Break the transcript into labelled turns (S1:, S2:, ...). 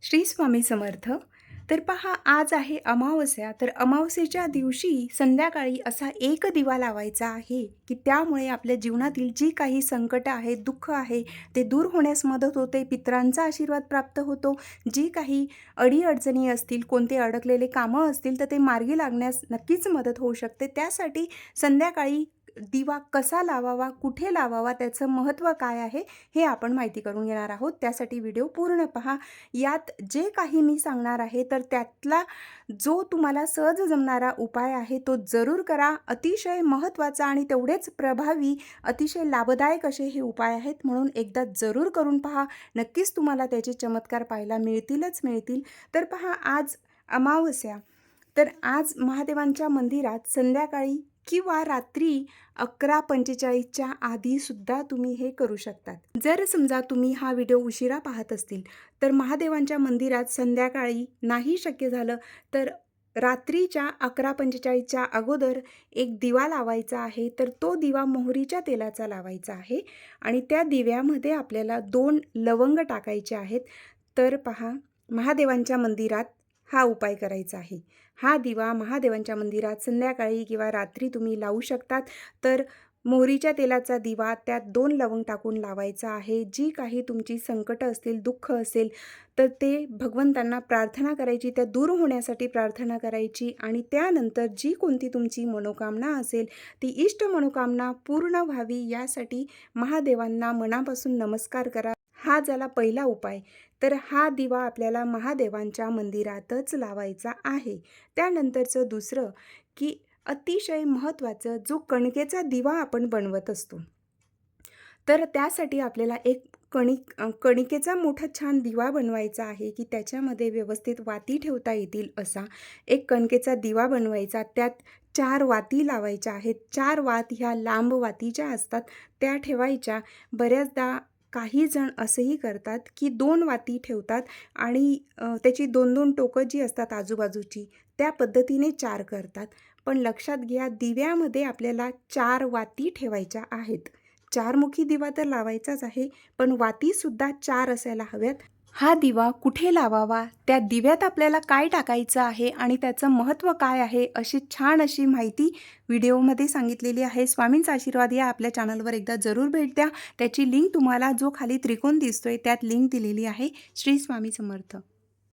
S1: श्री स्वामी समर्थ. तर पहा, आज आहे अमावस्या. तर अमावस्येच्या दिवशी संध्याकाळी असा एक दिवा लावायचा आहे की त्यामुळे आपल्या जीवनातील जी काही संकट आहे, दुःख आहे, ते दूर होण्यास मदत होते. पितरांचा आशीर्वाद प्राप्त होतो. जी काही अडीअडचणी असतील, कोणते अडकलेले कामं असतील, तर ते मार्गी लागण्यास नक्कीच मदत होऊ शकते. त्यासाठी संध्याकाळी दिवा कसा लावावा, कुठे लावावा, त्याचं महत्त्व काय आहे, हे आपण माहिती करून घेणार आहोत. त्यासाठी व्हिडिओ पूर्ण पहा. यात जे काही मी सांगणार आहे तर त्यातला जो तुम्हाला सहज जमणारा उपाय आहे तो जरूर करा. अतिशय महत्त्वाचा आणि तेवढेच प्रभावी, अतिशय लाभदायक असे हे उपाय आहेत, म्हणून एकदा जरूर करून पहा. नक्कीच तुम्हाला त्याचे चमत्कार पाहायला मिळतील. तर पहा, आज अमावस्या. तर आज महादेवांच्या मंदिरात संध्याकाळी किंवा रात्री 11:45च्या आधीसुद्धा तुम्ही हे करू शकतात. जर समजा तुम्ही हा व्हिडिओ उशिरा पाहत असतील तर महादेवांच्या मंदिरात संध्याकाळी नाही शक्य झालं तर रात्रीच्या 11:45च्या अगोदर एक दिवा लावायचा आहे. तर तो दिवा मोहरीच्या तेलाचा लावायचा आहे आणि त्या दिव्यामध्ये आपल्याला 2 लवंग टाकायचे आहेत. तर पहा, महादेवांच्या मंदिरात हा उपाय करायचा आहे. हा दिवा महादेवांच्या मंदिरात संध्याकाळी किंवा रात्री तुम्ही लावू शकतात. तर मोहरीच्या तेलाचा दिवा, त्यात 2 लवंग टाकून लावायचा आहे. जी काही तुमची संकटं असतील, दुःख असेल, तर ते भगवंतांना प्रार्थना करायची, त्या दूर होण्यासाठी प्रार्थना करायची आणि त्यानंतर जी कोणती तुमची मनोकामना असेल, ती इष्ट मनोकामना पूर्ण व्हावी यासाठी महादेवांना मनापासून नमस्कार करा. हा झाला पहिला उपाय. तर हा दिवा आपल्याला महादेवांच्या मंदिरातच लावायचा आहे. त्यानंतरचं दुसरं की अतिशय महत्त्वाचं, जो कणकेचा दिवा आपण बनवत असतो, तर त्यासाठी आपल्याला एक कणिकेचा मोठा छान दिवा बनवायचा आहे की त्याच्यामध्ये व्यवस्थित वाती ठेवता येतील असा एक कणकेचा दिवा बनवायचा. त्यात 4 वाती लावायच्या आहेत. 4 वात ह्या लांब वाती ज्या असतात त्या ठेवायच्या. बऱ्याचदा काही जण असंही करतात की 2 वाती ठेवतात आणि त्याची 2-2 टोकं जी असतात आजूबाजूची, त्या पद्धतीने 4 करतात. पण लक्षात घ्या, दिव्यामध्ये आपल्याला 4 वाती ठेवायच्या आहेत. 4 मुखी दिवा तर लावायचाच आहे, पण वातीसुद्धा 4 असायला हव्यात. हा दिवा कुठे लावावा, त्या दिव्यात आपल्याला काय टाकायचं आहे आणि त्याचं महत्त्व काय आहे, अशी छान अशी माहिती व्हिडिओमध्ये सांगितलेली आहे. स्वामींचा आशीर्वाद या आपल्या चॅनलवर एकदा जरूर भेट द्या. त्याची लिंक तुम्हाला जो खाली त्रिकोण दिसतोय त्यात लिंक दिलेली आहे. श्री स्वामी समर्थ.